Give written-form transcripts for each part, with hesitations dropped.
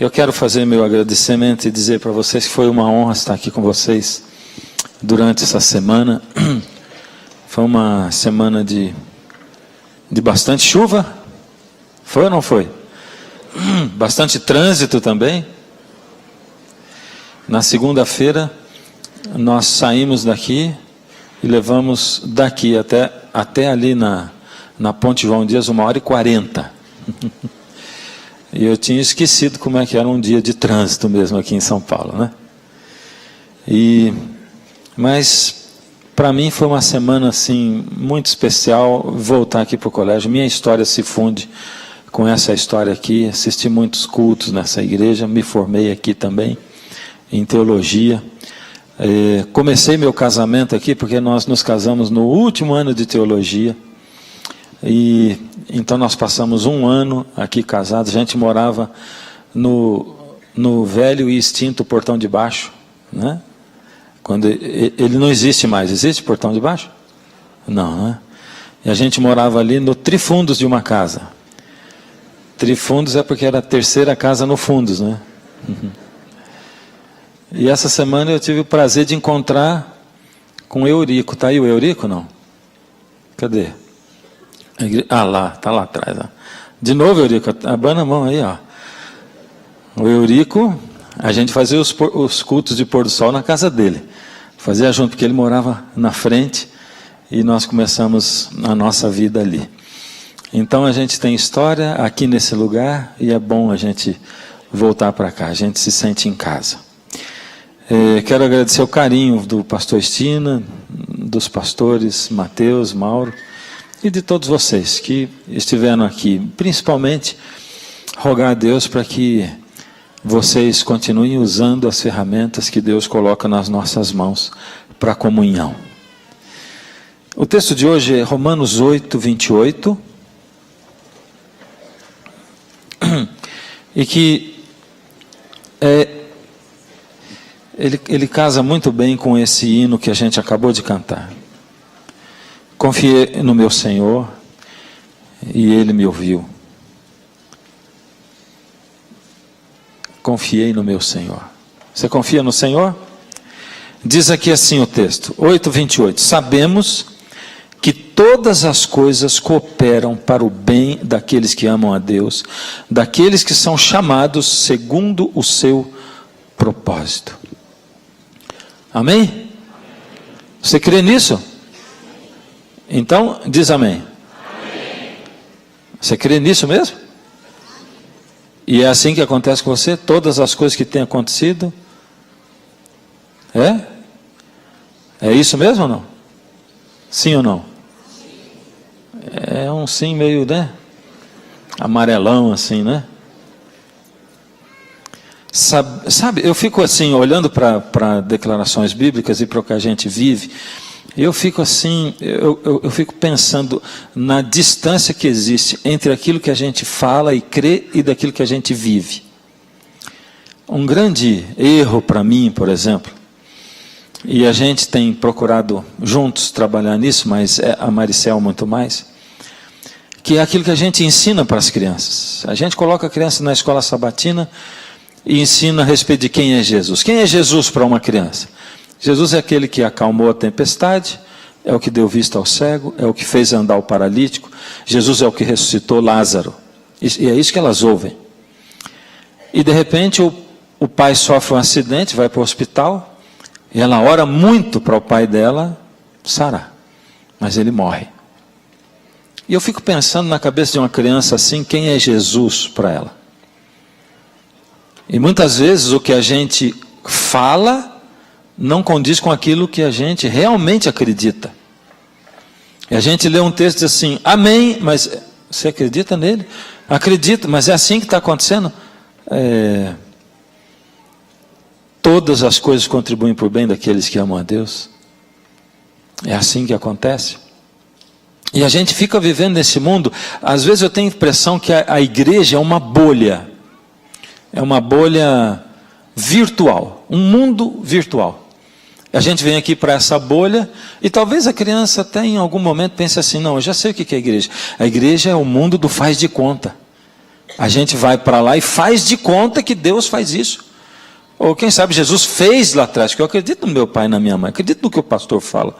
Eu quero fazer meu agradecimento e dizer para vocês que foi uma honra estar aqui com vocês durante essa semana. Foi uma semana de bastante chuva. Foi ou não foi? Bastante trânsito também. Na segunda-feira, nós saímos daqui e levamos daqui até ali na Ponte João Dias 1h40. E eu tinha esquecido como é que era um dia de trânsito mesmo aqui em São Paulo, né? Mas para mim foi uma semana assim muito especial voltar aqui para o colégio. Minha história se funde com essa história aqui. Assisti muitos cultos nessa igreja, me formei aqui também em teologia. Comecei meu casamento aqui porque nós nos casamos no último ano de teologia. E então nós passamos um ano aqui casados. A gente morava no velho e extinto Portão de Baixo, né? Quando ele não existe mais. Existe Portão de Baixo? Não, né? E a gente morava ali no Trifundos de uma casa. Trifundos é porque era a terceira casa no Fundos, né? E essa semana eu tive o prazer de encontrar com o Eurico. Está aí o Eurico, não? Cadê? Ah, lá, está lá atrás. Ó. De novo, Eurico, abana a mão aí, ó. O Eurico, a gente fazia os cultos de pôr do sol na casa dele. Fazia junto, porque ele morava na frente e nós começamos a nossa vida ali. Então a gente tem história aqui nesse lugar e é bom a gente voltar para cá, a gente se sente em casa. Quero agradecer o carinho do pastor Estina, dos pastores Mateus, Mauro, e de todos vocês que estiveram aqui, principalmente rogar a Deus para que vocês continuem usando as ferramentas que Deus coloca nas nossas mãos para a comunhão. O texto de hoje é Romanos 8, 28, e que ele casa muito bem com esse hino que a gente acabou de cantar. Confiei no meu Senhor e Ele me ouviu. Confiei no meu Senhor. Você confia no Senhor? Diz aqui assim o texto, 8:28. Sabemos que todas as coisas cooperam para o bem daqueles que amam a Deus, daqueles que são chamados segundo o seu propósito. Amém? Você crê nisso? Então, diz amém. Amém. Você crê nisso mesmo? E é assim que acontece com você? Todas as coisas que têm acontecido? É isso mesmo ou não? Sim ou não? É um sim meio, né? Amarelão assim, né? Sabe, eu fico assim, olhando para declarações bíblicas e para o que a gente vive, eu fico assim, eu fico pensando na distância que existe entre aquilo que a gente fala e crê e daquilo que a gente vive. Um grande erro para mim, por exemplo, e a gente tem procurado juntos trabalhar nisso, mas a Maricel muito mais, que é aquilo que a gente ensina para as crianças. A gente coloca a criança na escola sabatina e ensina a respeito de quem é Jesus. Quem é Jesus para uma criança? Jesus é aquele que acalmou a tempestade, é o que deu vista ao cego, é o que fez andar o paralítico. Jesus é o que ressuscitou Lázaro. E é isso que elas ouvem. E de repente o pai sofre um acidente, vai para o hospital, e ela ora muito para o pai dela sarar, mas ele morre. E eu fico pensando na cabeça de uma criança assim, quem é Jesus para ela? E muitas vezes o que a gente fala não condiz com aquilo que a gente realmente acredita. E a gente lê um texto e diz assim, amém, mas você acredita nele? Acredito, mas é assim que está acontecendo? Todas as coisas contribuem para o bem daqueles que amam a Deus. É assim que acontece. E a gente fica vivendo nesse mundo, às vezes eu tenho a impressão que a igreja é uma bolha. É uma bolha virtual, um mundo virtual. A gente vem aqui para essa bolha e talvez a criança até em algum momento pense assim, não, eu já sei o que é a igreja. A igreja é o mundo do faz de conta. A gente vai para lá e faz de conta que Deus faz isso. Ou quem sabe Jesus fez lá atrás, que eu acredito no meu pai e na minha mãe, acredito no que o pastor fala.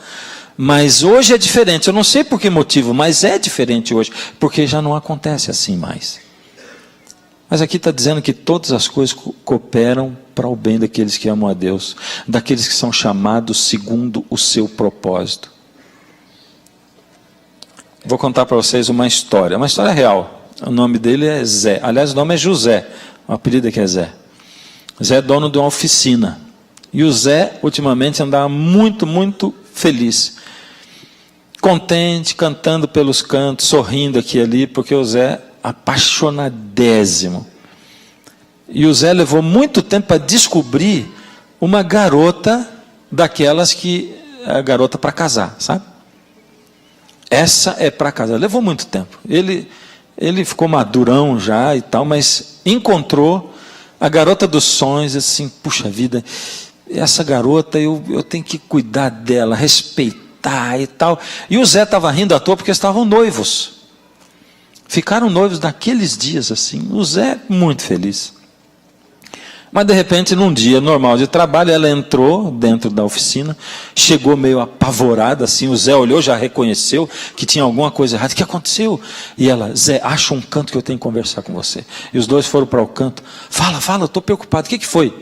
Mas hoje é diferente, eu não sei por que motivo, mas é diferente hoje, porque já não acontece assim mais. Mas aqui está dizendo que todas as coisas cooperam para o bem daqueles que amam a Deus, daqueles que são chamados segundo o seu propósito. Vou contar para vocês uma história real. O nome dele é Zé, aliás o nome é José, o apelido aqui é Zé. Zé é dono de uma oficina, e o Zé ultimamente andava muito feliz, contente, cantando pelos cantos, sorrindo aqui e ali, porque o Zé apaixonadésimo. E o Zé levou muito tempo para descobrir uma garota daquelas que é a garota para casar, sabe? Essa é para casar. Levou muito tempo. Ele ficou madurão já e tal, mas encontrou a garota dos sonhos, assim, puxa vida, essa garota eu tenho que cuidar dela, respeitar e tal. E o Zé estava rindo à toa porque estavam noivos. Ficaram noivos naqueles dias assim. O Zé muito feliz. Mas de repente, num dia normal de trabalho, ela entrou dentro da oficina, chegou meio apavorada assim, o Zé olhou, já reconheceu que tinha alguma coisa errada. O que aconteceu? E ela, Zé, acha um canto que eu tenho que conversar com você. E os dois foram para o canto. Fala, eu estou preocupado. O que foi?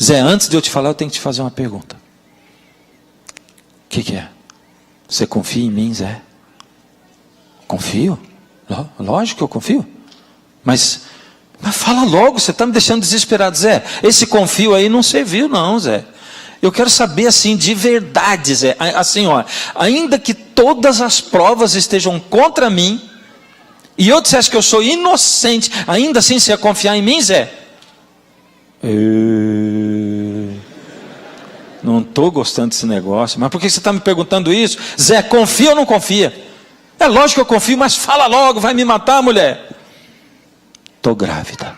Zé, antes de eu te falar, eu tenho que te fazer uma pergunta. O que é? Você confia em mim, Zé? Confio? Lógico que eu confio. Mas fala logo, você está me deixando desesperado, Zé. Esse confio aí não serviu não, Zé. Eu quero saber assim, de verdade, Zé. Assim, ó, ainda que todas as provas estejam contra mim, e eu dissesse que eu sou inocente, ainda assim você ia confiar em mim, Zé? Não estou gostando desse negócio. Mas por que você está me perguntando isso? Zé, confia ou não confia? É lógico que eu confio, mas fala logo, vai me matar, mulher. Estou grávida.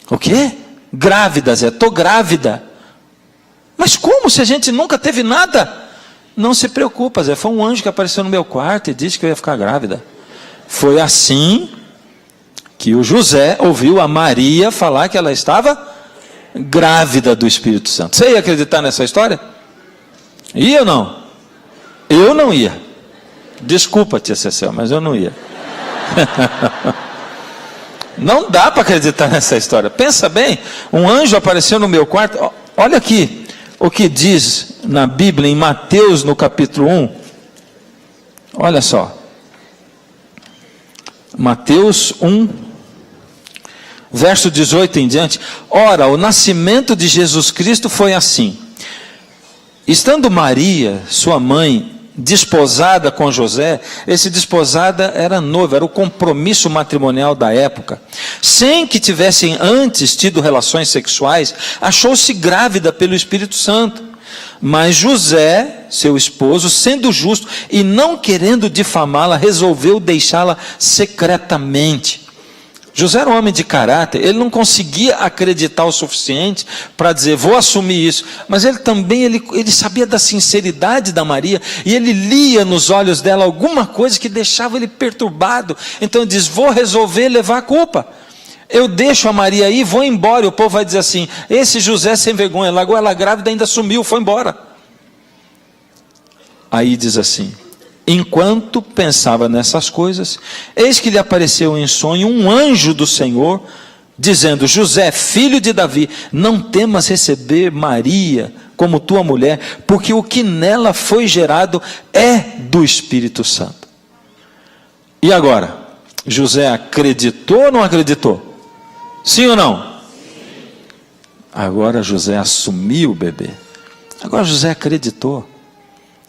O quê? Grávida, Zé, estou grávida. Mas como, se a gente nunca teve nada? Não se preocupa, Zé, foi um anjo que apareceu no meu quarto e disse que eu ia ficar grávida. Foi assim que o José ouviu a Maria falar que ela estava grávida do Espírito Santo. Você ia acreditar nessa história? Ia ou não? Eu não ia. Desculpa, tia Cecel, mas eu não ia. Não dá para acreditar nessa história. Pensa bem, um anjo apareceu no meu quarto. Olha aqui o que diz na Bíblia, em Mateus, no capítulo 1. Olha só. Mateus 1, verso 18 em diante. Ora, o nascimento de Jesus Cristo foi assim. Estando Maria, sua mãe, desposada com José, esse desposada era noivo, era o compromisso matrimonial da época, sem que tivessem antes tido relações sexuais, achou-se grávida pelo Espírito Santo. Mas José, seu esposo, sendo justo e não querendo difamá-la, resolveu deixá-la secretamente. José era um homem de caráter, ele não conseguia acreditar o suficiente para dizer, vou assumir isso, mas ele também, ele sabia da sinceridade da Maria, e ele lia nos olhos dela alguma coisa que deixava ele perturbado, então ele diz, vou resolver levar a culpa, eu deixo a Maria aí, vou embora, e o povo vai dizer assim, esse José sem vergonha, largou ela grávida, ainda sumiu, foi embora. Aí diz assim, enquanto pensava nessas coisas, eis que lhe apareceu em sonho um anjo do Senhor, dizendo, José, filho de Davi, não temas receber Maria como tua mulher, porque o que nela foi gerado é do Espírito Santo. E agora, José acreditou ou não acreditou? Sim ou não? Agora José assumiu o bebê. Agora José acreditou,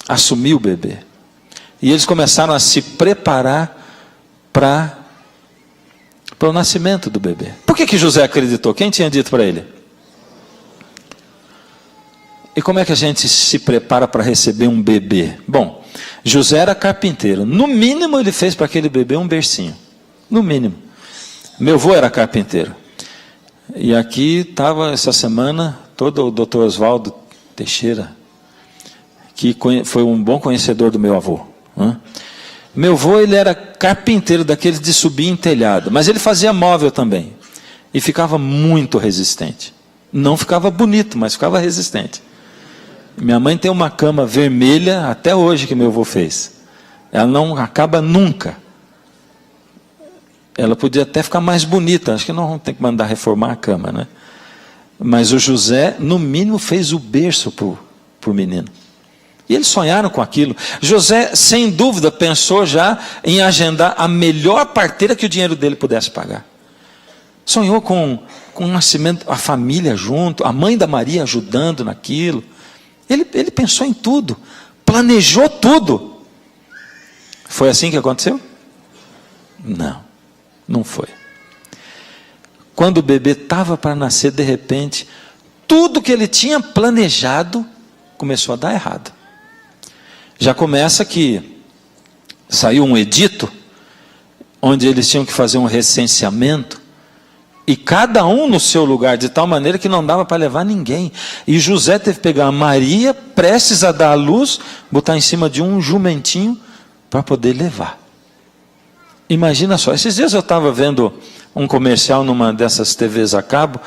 assumiu o bebê. E eles começaram a se preparar para o nascimento do bebê. Por que José acreditou? Quem tinha dito para ele? E como é que a gente se prepara para receber um bebê? Bom, José era carpinteiro. No mínimo ele fez para aquele bebê um bercinho. No mínimo. Meu avô era carpinteiro. E aqui estava essa semana todo o doutor Oswaldo Teixeira, que foi um bom conhecedor do meu avô. Meu avô, ele era carpinteiro daqueles de subir em telhado, mas ele fazia móvel também. E ficava muito resistente. Não ficava bonito, mas ficava resistente. Minha mãe tem uma cama vermelha até hoje que meu avô fez. Ela não acaba nunca. Ela podia até ficar mais bonita. Acho que nós vamos ter que mandar reformar a cama, né? Mas o José, no mínimo, fez o berço para o menino. E eles sonharam com aquilo. José, sem dúvida, pensou já em agendar a melhor parteira que o dinheiro dele pudesse pagar. Sonhou com o nascimento, a família junto, a mãe da Maria ajudando naquilo. Ele pensou em tudo, planejou tudo. Foi assim que aconteceu? Não foi. Quando o bebê estava para nascer, de repente, tudo que ele tinha planejado começou a dar errado. Já começa que saiu um edito, onde eles tinham que fazer um recenseamento, e cada um no seu lugar, de tal maneira que não dava para levar ninguém. E José teve que pegar a Maria, prestes a dar à luz, botar em cima de um jumentinho, para poder levar. Imagina só, esses dias eu estava vendo um comercial numa dessas TVs a cabo,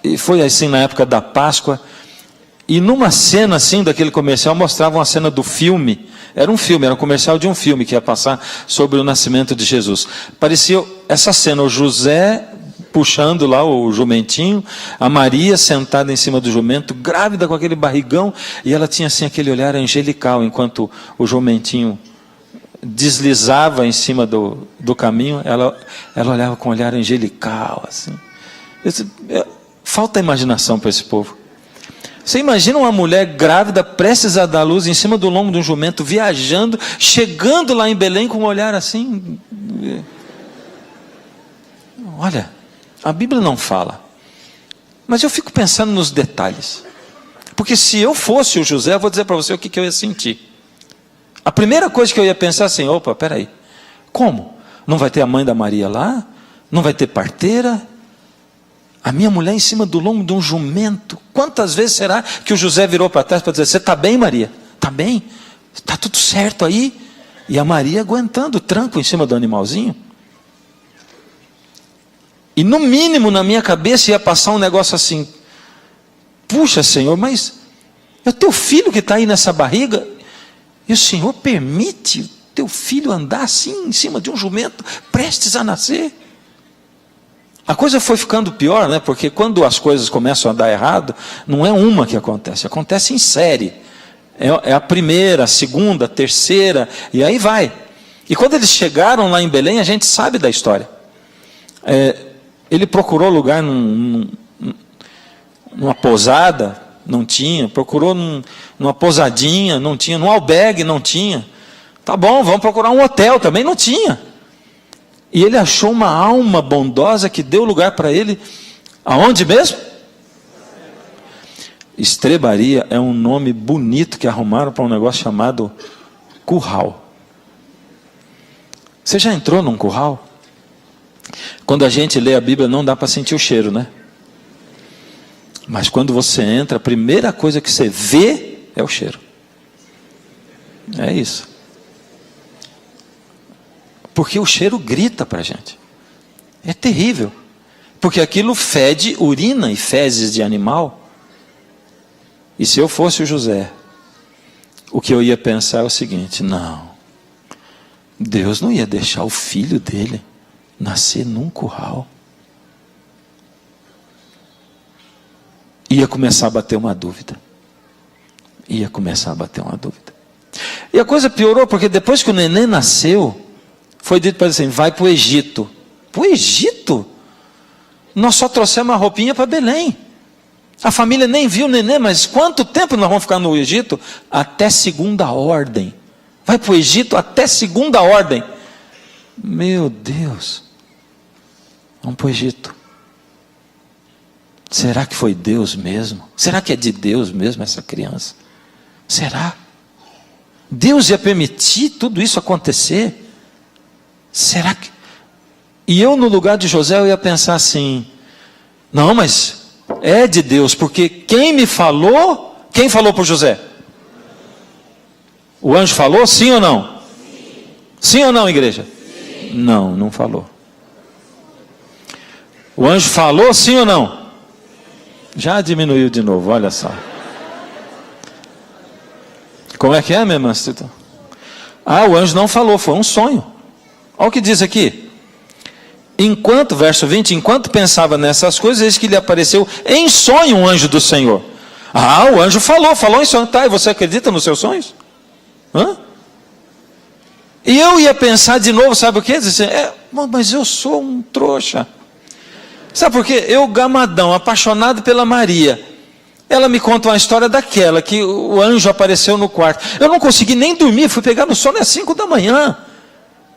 e foi assim na época da Páscoa, e numa cena assim daquele comercial, mostrava uma cena do filme. Era um comercial de um filme que ia passar sobre o nascimento de Jesus. Parecia essa cena, o José puxando lá o jumentinho, a Maria sentada em cima do jumento, grávida com aquele barrigão, e ela tinha assim aquele olhar angelical, enquanto o jumentinho deslizava em cima do caminho, ela olhava com um olhar angelical, assim. Falta imaginação para esse povo. Você imagina uma mulher grávida, prestes a dar luz, em cima do lombo de um jumento, viajando, chegando lá em Belém com um olhar assim. Olha, a Bíblia não fala, mas eu fico pensando nos detalhes. Porque se eu fosse o José, eu vou dizer para você o que eu ia sentir. A primeira coisa que eu ia pensar assim, opa, peraí, como? Não vai ter a mãe da Maria lá? Não vai ter parteira? A minha mulher em cima do lombo de um jumento? Quantas vezes será que o José virou para trás para dizer, você está bem, Maria? Está bem? Está tudo certo aí? E a Maria aguentando o tranco em cima do animalzinho? E no mínimo na minha cabeça ia passar um negócio assim, puxa Senhor, mas é o teu filho que está aí nessa barriga, e o Senhor permite o teu filho andar assim em cima de um jumento, prestes a nascer? A coisa foi ficando pior, né? Porque quando as coisas começam a dar errado, não é uma que acontece em série. É a primeira, a segunda, a terceira, e aí vai. E quando eles chegaram lá em Belém, a gente sabe da história. Ele procurou lugar numa pousada, não tinha. Procurou numa pousadinha, não tinha. Num albergue, não tinha. Tá bom, vamos procurar um hotel, também não tinha. E ele achou uma alma bondosa que deu lugar para ele, aonde mesmo? Estrebaria é um nome bonito que arrumaram para um negócio chamado curral. Você já entrou num curral? Quando a gente lê a Bíblia não dá para sentir o cheiro, né? Mas quando você entra, a primeira coisa que você vê é o cheiro. É isso. Porque o cheiro grita para a gente. É terrível. Porque aquilo fede urina e fezes de animal. E se eu fosse o José, o que eu ia pensar é o seguinte, não, Deus não ia deixar o filho dele nascer num curral. Ia começar a bater uma dúvida. E a coisa piorou, porque depois que o neném nasceu, foi dito para ele assim, vai para o Egito. Para o Egito? Nós só trouxemos a roupinha para Belém. A família nem viu o neném, mas quanto tempo nós vamos ficar no Egito? Até segunda ordem. Vai para o Egito até segunda ordem. Meu Deus. Vamos para o Egito. Será que foi Deus mesmo? Será que é de Deus mesmo essa criança? Será? Deus ia permitir tudo isso acontecer? Será que... E eu no lugar de José eu ia pensar assim, não, mas é de Deus, porque quem me falou, quem falou para José? O anjo falou, sim ou não? Sim ou não, igreja? Sim. Não, não falou. O anjo falou sim ou não? Já diminuiu de novo, olha só. Como é que é, minha irmã? O anjo não falou, foi um sonho. Olha o que diz aqui. Enquanto, verso 20, enquanto pensava nessas coisas, eis que lhe apareceu em sonho um anjo do Senhor. O anjo falou em sonho. Tá, e você acredita nos seus sonhos? E eu ia pensar de novo, sabe o que? Dizer, mas eu sou um trouxa. Sabe por quê? Eu, gamadão, apaixonado pela Maria. Ela me conta uma história daquela, que o anjo apareceu no quarto. Eu não consegui nem dormir, fui pegar no sono às 5 da manhã.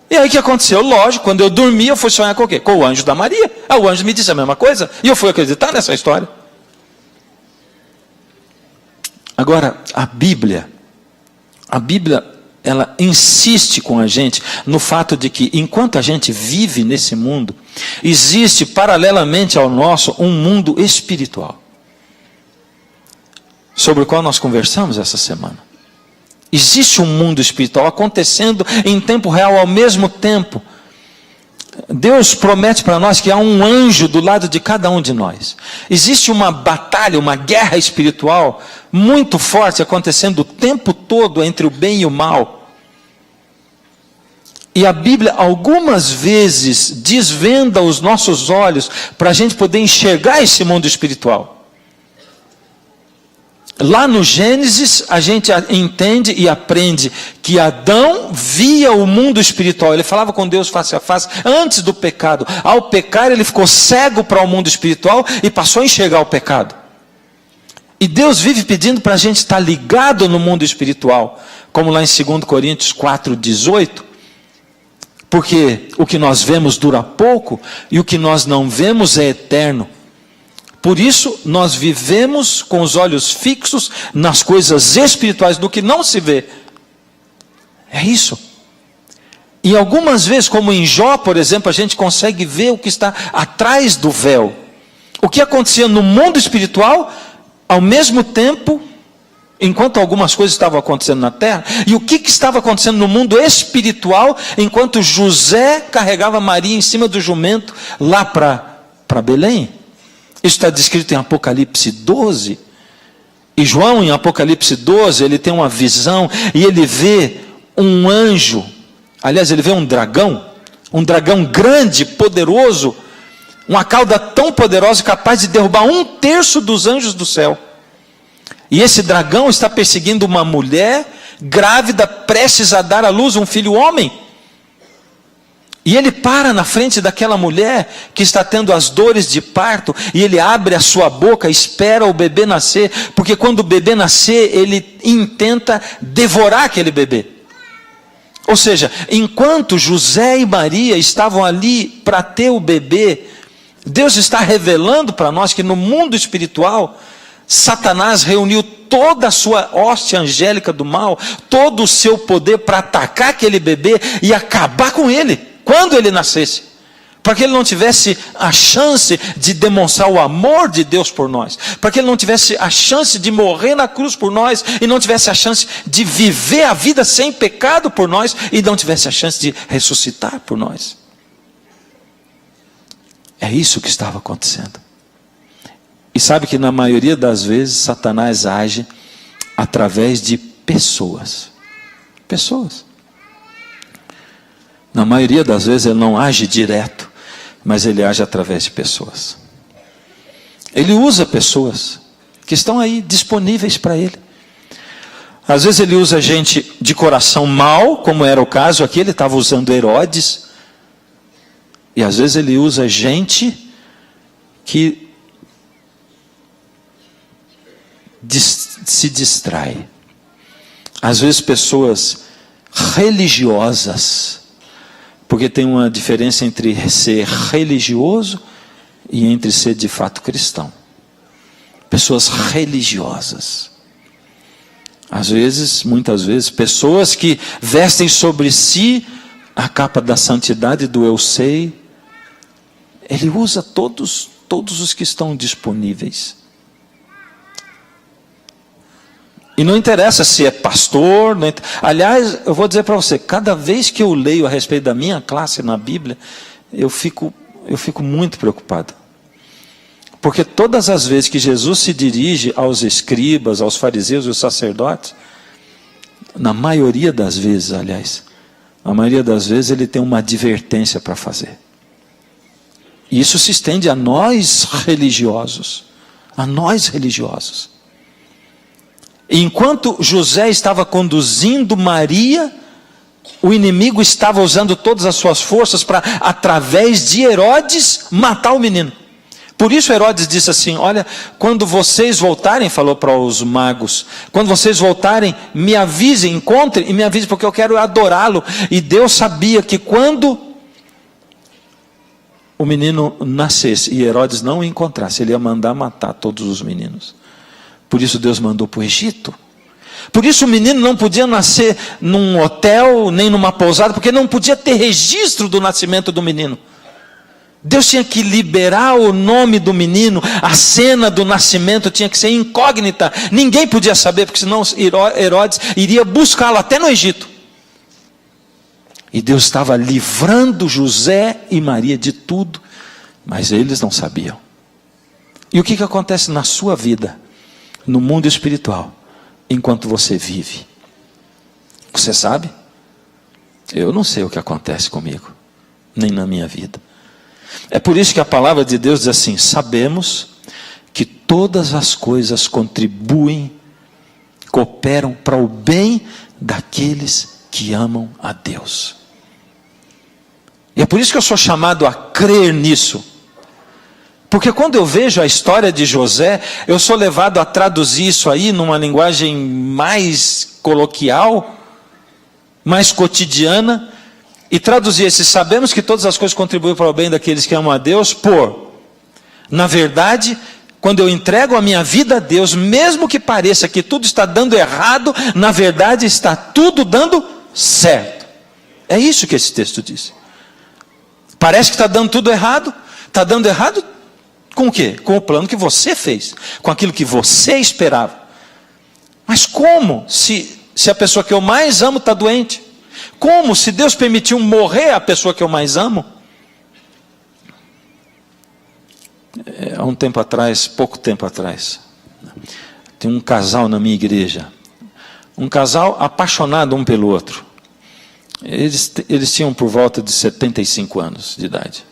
E aí o que aconteceu? Lógico, quando eu dormi, eu fui sonhar com o quê? Com o anjo da Maria. O anjo me disse a mesma coisa, e eu fui acreditar nessa história. Agora, a Bíblia, ela insiste com a gente no fato de que, enquanto a gente vive nesse mundo, existe paralelamente ao nosso um mundo espiritual, sobre o qual nós conversamos essa semana. Existe um mundo espiritual acontecendo em tempo real ao mesmo tempo. Deus promete para nós que há um anjo do lado de cada um de nós. Existe uma batalha, uma guerra espiritual muito forte acontecendo o tempo todo entre o bem e o mal. E a Bíblia algumas vezes desvenda os nossos olhos para a gente poder enxergar esse mundo espiritual. Lá no Gênesis, a gente entende e aprende que Adão via o mundo espiritual. Ele falava com Deus face a face antes do pecado. Ao pecar, ele ficou cego para o mundo espiritual e passou a enxergar o pecado. E Deus vive pedindo para a gente estar ligado no mundo espiritual. Como lá em 2 Coríntios 4:18. Porque o que nós vemos dura pouco e o que nós não vemos é eterno. Por isso, nós vivemos com os olhos fixos nas coisas espirituais, do que não se vê. É isso. E algumas vezes, como em Jó, por exemplo, a gente consegue ver o que está atrás do véu. O que acontecia no mundo espiritual, ao mesmo tempo, enquanto algumas coisas estavam acontecendo na terra, e o que estava acontecendo no mundo espiritual, enquanto José carregava Maria em cima do jumento, lá para Belém. Isso está descrito em Apocalipse 12. E João, em Apocalipse 12, ele tem uma visão e ele vê um anjo. Aliás, ele vê um dragão grande, poderoso, uma cauda tão poderosa capaz de derrubar 1/3 dos anjos do céu. E esse dragão está perseguindo uma mulher grávida, prestes a dar à luz um filho homem. E ele para na frente daquela mulher que está tendo as dores de parto, e ele abre a sua boca, espera o bebê nascer, porque quando o bebê nascer, ele intenta devorar aquele bebê. Ou seja, enquanto José e Maria estavam ali para ter o bebê, Deus está revelando para nós que no mundo espiritual, Satanás reuniu toda a sua hoste angélica do mal, todo o seu poder para atacar aquele bebê e acabar com ele. Quando ele nascesse, para que ele não tivesse a chance de demonstrar o amor de Deus por nós, para que ele não tivesse a chance de morrer na cruz por nós, e não tivesse a chance de viver a vida sem pecado por nós, e não tivesse a chance de ressuscitar por nós. É isso que estava acontecendo. E sabe que na maioria das vezes Satanás age através de pessoas. Pessoas. Na maioria das vezes ele não age direto, mas ele age através de pessoas. Ele usa pessoas que estão aí disponíveis para ele. Às vezes ele usa gente de coração mau, como era o caso aqui, ele estava usando Herodes. E às vezes ele usa gente que se distrai. Às vezes pessoas religiosas, porque tem uma diferença entre ser religioso e entre ser de fato cristão. Pessoas religiosas. Às vezes, muitas vezes, pessoas que vestem sobre si a capa da santidade, do eu sei. Ele usa todos os que estão disponíveis. E não interessa se é pastor. Aliás, eu vou dizer para você, cada vez que eu leio a respeito da minha classe na Bíblia, eu fico muito preocupado. Porque todas as vezes que Jesus se dirige aos escribas, aos fariseus e aos sacerdotes, na maioria das vezes, aliás, a maioria das vezes ele tem uma advertência para fazer. E isso se estende a nós religiosos. A nós religiosos. Enquanto José estava conduzindo Maria, o inimigo estava usando todas as suas forças para, através de Herodes, matar o menino. Por isso Herodes disse assim: olha, quando vocês voltarem, falou para os magos, quando vocês voltarem, me avisem, encontrem e me avisem, porque eu quero adorá-lo. E Deus sabia que quando o menino nascesse e Herodes não o encontrasse, ele ia mandar matar todos os meninos. Por isso Deus mandou para o Egito. Por isso o menino não podia nascer num hotel, nem numa pousada, porque não podia ter registro do nascimento do menino. Deus tinha que liberar o nome do menino, a cena do nascimento tinha que ser incógnita. Ninguém podia saber, porque senão Herodes iria buscá-lo até no Egito. E Deus estava livrando José e Maria de tudo, mas eles não sabiam. E o que acontece na sua vida, no mundo espiritual, enquanto você vive? Você sabe? Eu não sei o que acontece comigo, nem na minha vida. É por isso que a palavra de Deus diz assim: sabemos que todas as coisas contribuem, cooperam para o bem daqueles que amam a Deus. E é por isso que eu sou chamado a crer nisso. Porque quando eu vejo a história de José, eu sou levado a traduzir isso aí numa linguagem mais coloquial, mais cotidiana, e traduzir esse: sabemos que todas as coisas contribuem para o bem daqueles que amam a Deus, na verdade, quando eu entrego a minha vida a Deus, mesmo que pareça que tudo está dando errado, na verdade está tudo dando certo. É isso que esse texto diz. Parece que está dando tudo errado. Está dando errado com o quê? Com o plano que você fez, com aquilo que você esperava. Mas como se a pessoa que eu mais amo está doente? Como se Deus permitiu morrer a pessoa que eu mais amo? Há um tempo atrás, pouco tempo atrás, tem um casal na minha igreja, um casal apaixonado um pelo outro. Eles tinham por volta de 75 anos de idade.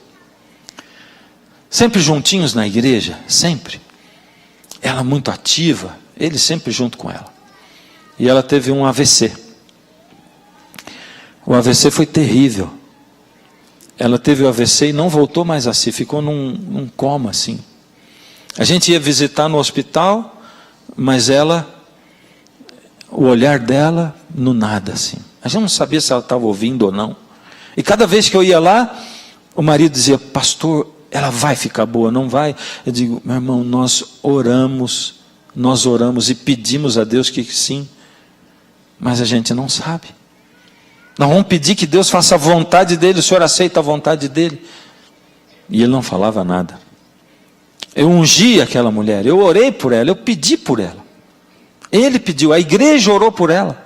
Sempre juntinhos na igreja, sempre. Ela muito ativa, ele sempre junto com ela. E ela teve um AVC. O AVC foi terrível. Ela teve o AVC e não voltou mais a si, ficou num coma assim. A gente ia visitar no hospital, mas o olhar dela no nada assim. A gente não sabia se ela estava ouvindo ou não. E cada vez que eu ia lá, o marido dizia: pastor, ela vai ficar boa, não vai? Eu digo: meu irmão, nós oramos e pedimos a Deus que sim, mas a gente não sabe. Nós vamos pedir que Deus faça a vontade dele, o senhor aceita a vontade dele? E ele não falava nada. Eu ungi aquela mulher, eu orei por ela, eu pedi por ela. Ele pediu, a igreja orou por ela.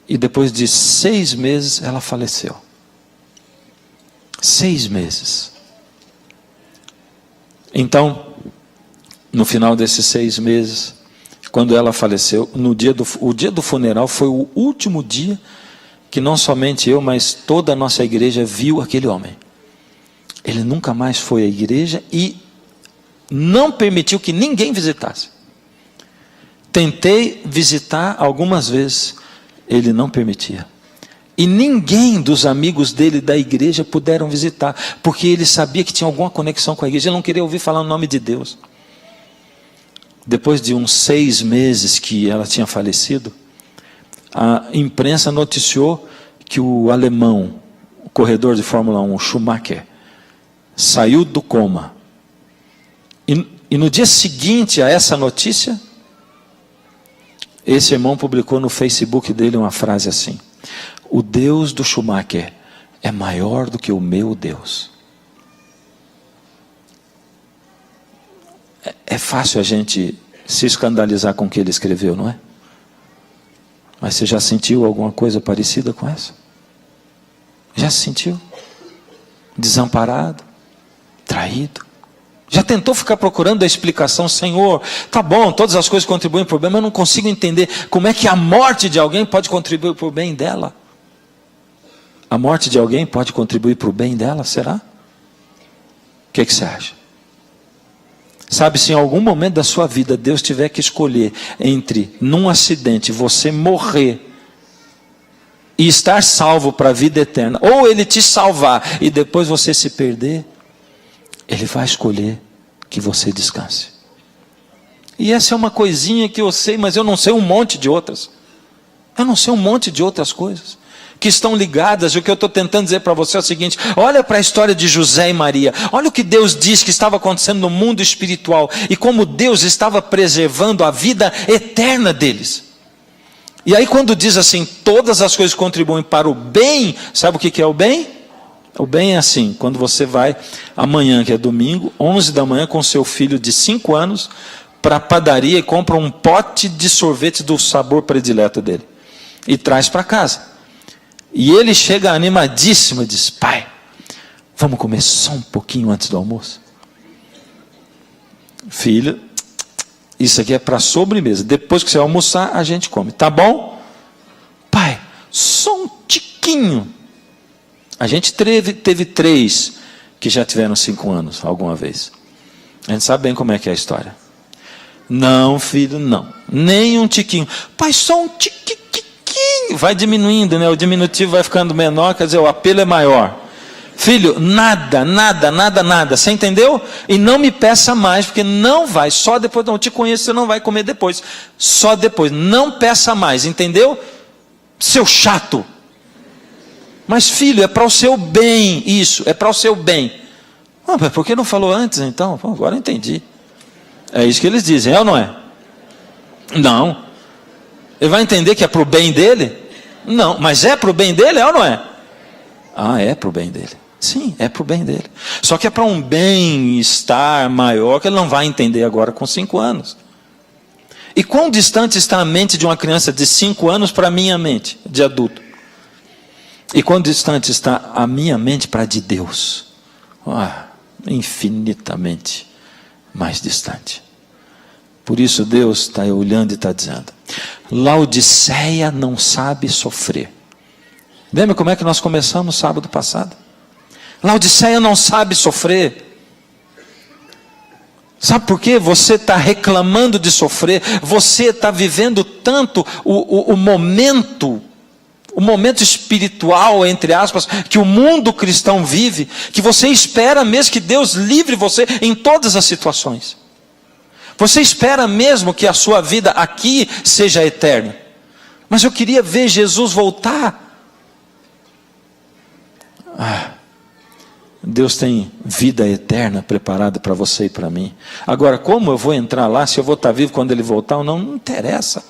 E depois de 6 meses ela faleceu. 6 meses. Então, no final desses 6 meses, quando ela faleceu, o dia do funeral foi o último dia que não somente eu, mas toda a nossa igreja viu aquele homem. Ele nunca mais foi à igreja e não permitiu que ninguém visitasse. Tentei visitar algumas vezes, ele não permitia. E ninguém dos amigos dele da igreja puderam visitar, porque ele sabia que tinha alguma conexão com a igreja, ele não queria ouvir falar o nome de Deus. Depois de uns 6 meses que ela tinha falecido, a imprensa noticiou que o alemão, o corredor de Fórmula 1, Schumacher, saiu do coma. E no dia seguinte a essa notícia, esse irmão publicou no Facebook dele uma frase assim: o Deus do Schumacher é maior do que o meu Deus. É fácil a gente se escandalizar com o que ele escreveu, não é? Mas você já sentiu alguma coisa parecida com essa? Já se sentiu? Desamparado? Traído? Já tentou ficar procurando a explicação? Senhor, tá bom, todas as coisas contribuem para o bem, mas eu não consigo entender como é que a morte de alguém pode contribuir para o bem dela. A morte de alguém pode contribuir para o bem dela, será? O que você acha? Sabe, se em algum momento da sua vida Deus tiver que escolher entre, num acidente, você morrer e estar salvo para a vida eterna, ou Ele te salvar e depois você se perder, Ele vai escolher que você descanse. E essa é uma coisinha que eu sei, mas eu não sei um monte de outras. Eu não sei um monte de outras coisas que estão ligadas. O que eu estou tentando dizer para você é o seguinte: olha para a história de José e Maria, olha o que Deus diz que estava acontecendo no mundo espiritual, e como Deus estava preservando a vida eterna deles. E aí quando diz assim, todas as coisas contribuem para o bem, sabe o que é o bem? O bem é assim, quando você vai amanhã, que é domingo, 11 da manhã, com seu filho de 5 anos, para a padaria e compra um pote de sorvete do sabor predileto dele, e traz para casa. E ele chega animadíssimo e diz: pai, vamos comer só um pouquinho antes do almoço? Filho, isso aqui é para sobremesa, depois que você almoçar a gente come, tá bom? Pai, só um tiquinho. A gente teve 3 que já tiveram 5 anos alguma vez. A gente sabe bem como é que é a história. Não, filho, não, nem um tiquinho. Pai, só um tiquinho. Vai diminuindo, né? O diminutivo vai ficando menor, quer dizer, o apelo é maior. Filho, nada, você entendeu? E não me peça mais, porque não vai, só depois, não te conheço, você não vai comer depois, só depois, não peça mais, entendeu? Seu chato. Mas filho, é para o seu bem isso, é para o seu bem. Mas por que não falou antes então? Pô, agora eu entendi. É isso que eles dizem, é ou não é? Não. Ele vai entender que é para o bem dele? Não, mas é para o bem dele, é ou não é? Ah, é para o bem dele. Sim, é para o bem dele. Só que é para um bem-estar maior que ele não vai entender agora com 5 anos. E quão distante está a mente de uma criança de 5 anos para a minha mente de adulto? E quão distante está a minha mente para a de Deus? Infinitamente mais distante. Por isso Deus está olhando e está dizendo: Laodiceia não sabe sofrer. Lembra como é que nós começamos sábado passado? Laodiceia não sabe sofrer. Sabe por quê? Você está reclamando de sofrer. Você está vivendo tanto o momento espiritual, entre aspas, que o mundo cristão vive, que você espera mesmo que Deus livre você em todas as situações. Você espera mesmo que a sua vida aqui seja eterna. Mas eu queria ver Jesus voltar. Deus tem vida eterna preparada para você e para mim. Agora, como eu vou entrar lá, se eu vou estar vivo quando Ele voltar ou não, não interessa.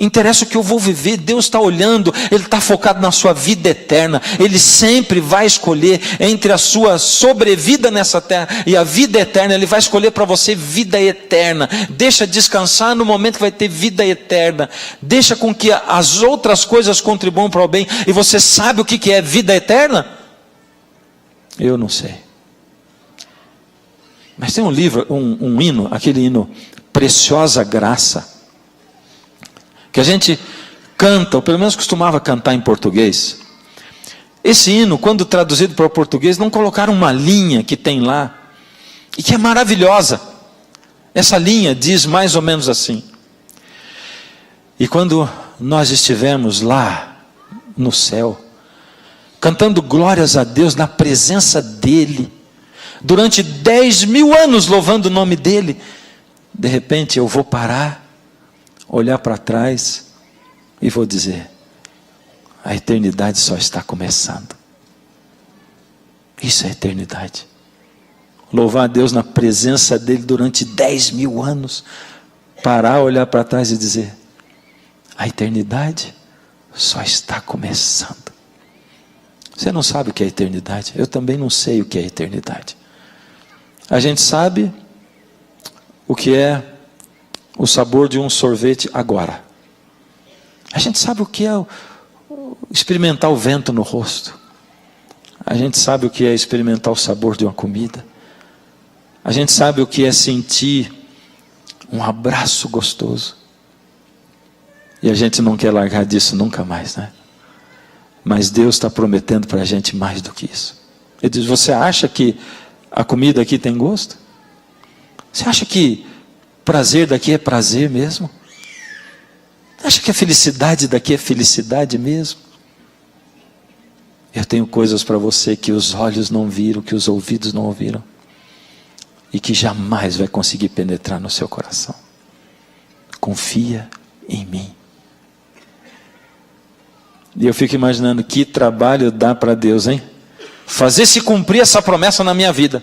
Interessa o que eu vou viver. Deus está olhando, Ele está focado na sua vida eterna. Ele sempre vai escolher entre a sua sobrevida nessa terra e a vida eterna. Ele vai escolher para você vida eterna. Deixa descansar no momento que vai ter vida eterna. Deixa com que as outras coisas contribuam para o bem. E você sabe o que é vida eterna? Eu não sei. Mas tem um livro, um hino, aquele hino Preciosa Graça, que a gente canta, ou pelo menos costumava cantar em português. Esse hino, quando traduzido para o português, não colocaram uma linha que tem lá, e que é maravilhosa. Essa linha diz mais ou menos assim: e quando nós estivermos lá no céu, cantando glórias a Deus na presença dEle, durante 10.000 anos louvando o nome dEle, de repente eu vou parar, olhar para trás e vou dizer: a eternidade só está começando. Isso é eternidade. Louvar a Deus na presença dEle durante 10.000 anos, parar, olhar para trás e dizer: a eternidade só está começando. Você não sabe o que é eternidade? Eu também não sei o que é eternidade. A gente sabe o que é o sabor de um sorvete agora. A gente sabe o que é experimentar o vento no rosto. A gente sabe o que é experimentar o sabor de uma comida. A gente sabe o que é sentir um abraço gostoso. E a gente não quer largar disso nunca mais, né? Mas Deus está prometendo para a gente mais do que isso. Ele diz: você acha que a comida aqui tem gosto? Você acha que prazer daqui é prazer mesmo? Você acha que a felicidade daqui é felicidade mesmo? Eu tenho coisas para você que os olhos não viram, que os ouvidos não ouviram, e que jamais vai conseguir penetrar no seu coração. Confia em mim. E eu fico imaginando que trabalho dá para Deus, hein? Fazer se cumprir essa promessa na minha vida.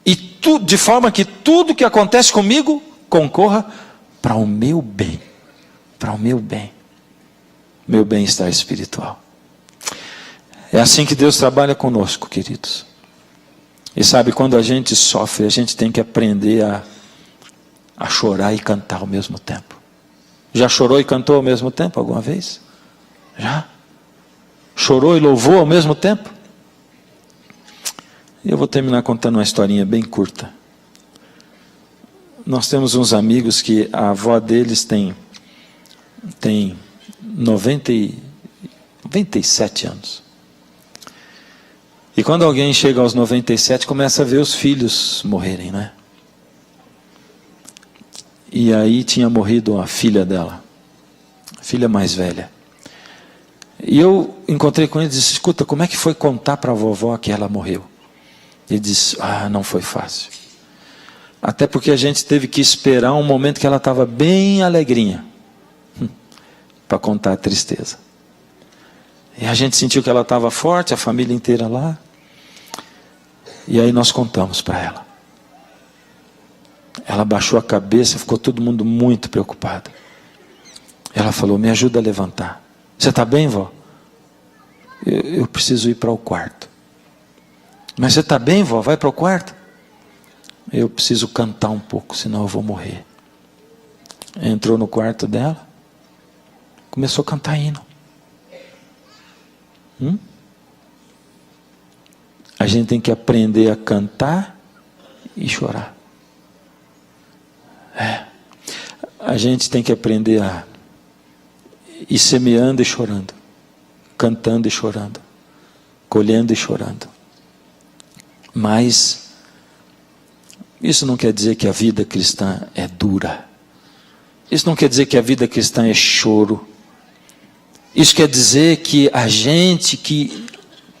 E de forma que tudo que acontece comigo concorra para o meu bem. Para o meu bem. Meu bem-estar espiritual. É assim que Deus trabalha conosco, queridos. E sabe, quando a gente sofre, a gente tem que aprender a chorar e cantar ao mesmo tempo. Já chorou e cantou ao mesmo tempo alguma vez? Já? Chorou e louvou ao mesmo tempo? E eu vou terminar contando uma historinha bem curta. Nós temos uns amigos que a avó deles tem 97 anos. E quando alguém chega aos 97, começa a ver os filhos morrerem, né? E aí tinha morrido a filha dela, a filha mais velha. E eu encontrei com ele e disse: escuta, como é que foi contar para a vovó que ela morreu? Ele disse: não foi fácil. Até porque a gente teve que esperar um momento que ela estava bem alegrinha, para contar a tristeza. E a gente sentiu que ela estava forte, a família inteira lá. E aí nós contamos para ela. Ela baixou a cabeça, ficou todo mundo muito preocupado. Ela falou: me ajuda a levantar. Você está bem, vó? Eu preciso ir para o quarto. Mas você está bem, vó? Vai para o quarto? Eu preciso cantar um pouco, senão eu vou morrer. Entrou no quarto dela, começou a cantar hino. A gente tem que aprender a cantar e chorar. A gente tem que aprender a ir semeando e chorando, cantando e chorando, colhendo e chorando. Mas isso não quer dizer que a vida cristã é dura. Isso não quer dizer que a vida cristã é choro. Isso quer dizer que a gente que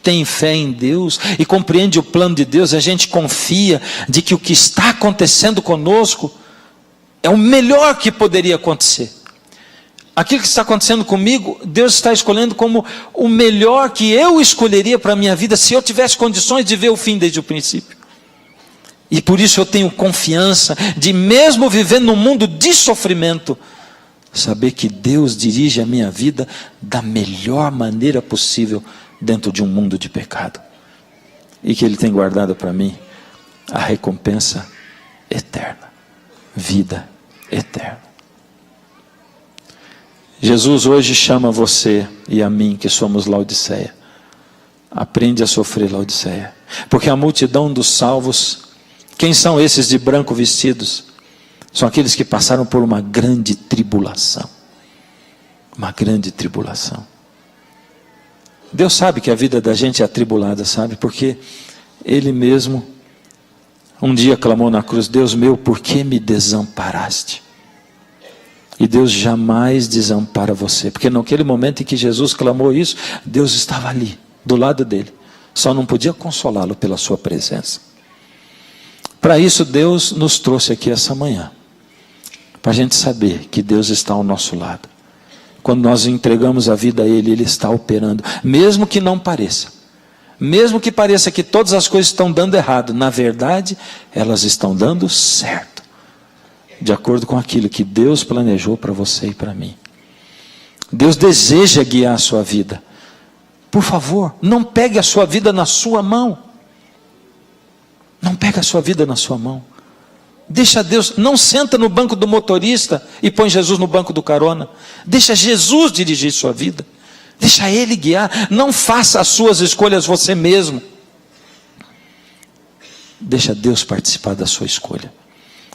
tem fé em Deus e compreende o plano de Deus, a gente confia de que o que está acontecendo conosco é o melhor que poderia acontecer. Aquilo que está acontecendo comigo, Deus está escolhendo como o melhor que eu escolheria para a minha vida, se eu tivesse condições de ver o fim desde o princípio. E por isso eu tenho confiança de, mesmo vivendo num mundo de sofrimento, saber que Deus dirige a minha vida da melhor maneira possível dentro de um mundo de pecado. E que Ele tem guardado para mim a recompensa eterna, vida eterna. Jesus hoje chama você e a mim, que somos Laodiceia. Aprende a sofrer, Laodiceia. Porque a multidão dos salvos, quem são esses de branco vestidos? São aqueles que passaram por uma grande tribulação. Uma grande tribulação. Deus sabe que a vida da gente é atribulada, sabe? Porque Ele mesmo um dia clamou na cruz: Deus meu, por que me desamparaste? E Deus jamais desampara você. Porque naquele momento em que Jesus clamou isso, Deus estava ali, do lado dele. Só não podia consolá-lo pela sua presença. Para isso Deus nos trouxe aqui essa manhã. Para a gente saber que Deus está ao nosso lado. Quando nós entregamos a vida a Ele, Ele está operando. Mesmo que não pareça. Mesmo que pareça que todas as coisas estão dando errado. Na verdade, elas estão dando certo. De acordo com aquilo que Deus planejou para você e para mim. Deus deseja guiar a sua vida. Por favor, não pegue a sua vida na sua mão. Não pegue a sua vida na sua mão. Deixa Deus, não senta no banco do motorista e põe Jesus no banco do carona. Deixa Jesus dirigir sua vida. Deixa Ele guiar. Não faça as suas escolhas você mesmo. Deixa Deus participar da sua escolha.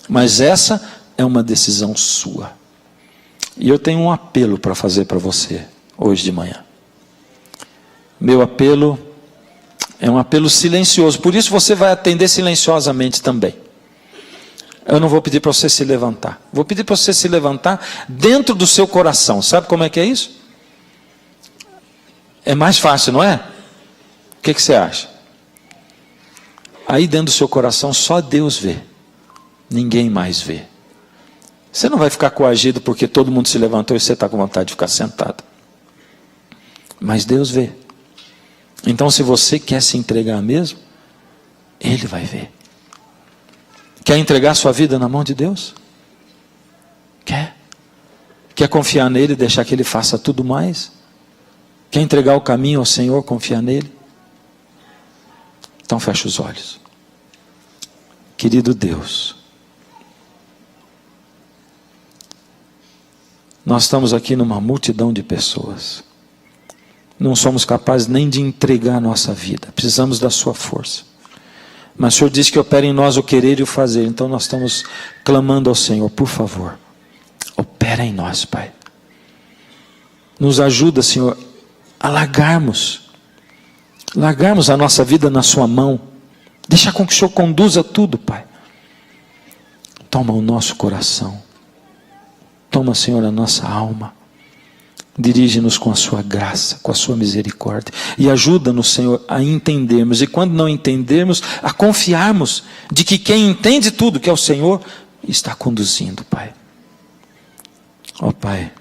Mas essa é uma decisão sua. E eu tenho um apelo para fazer para você hoje de manhã. Meu apelo é um apelo silencioso. Por isso você vai atender silenciosamente também. Eu não vou pedir para você se levantar. Vou pedir para você se levantar dentro do seu coração. Sabe como é que é isso? É mais fácil, não é? O que você acha? Aí dentro do seu coração só Deus vê. Ninguém mais vê. Você não vai ficar coagido porque todo mundo se levantou e você está com vontade de ficar sentado. Mas Deus vê. Então se você quer se entregar mesmo, Ele vai ver. Quer entregar sua vida na mão de Deus? Quer? Quer confiar nele e deixar que Ele faça tudo mais? Quer entregar o caminho ao Senhor, confiar nele? Então fecha os olhos. Querido Deus, nós estamos aqui numa multidão de pessoas. Não somos capazes nem de entregar a nossa vida. Precisamos da sua força. Mas o Senhor disse que opera em nós o querer e o fazer. Então nós estamos clamando ao Senhor, por favor, opera em nós, Pai. Nos ajuda, Senhor, a largarmos a nossa vida na sua mão. Deixa com que o Senhor conduza tudo, Pai. Toma o nosso coração. Toma, Senhor, a nossa alma. Dirige-nos com a sua graça, com a sua misericórdia. E ajuda-nos, Senhor, a entendermos. E quando não entendermos, a confiarmos de que quem entende tudo, que é o Senhor, está conduzindo, Pai. Ó Pai,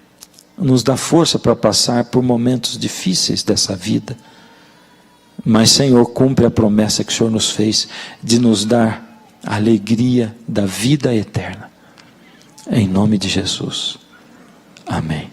nos dá força para passar por momentos difíceis dessa vida. Mas, Senhor, cumpre a promessa que o Senhor nos fez de nos dar a alegria da vida eterna. Em nome de Jesus. Amém.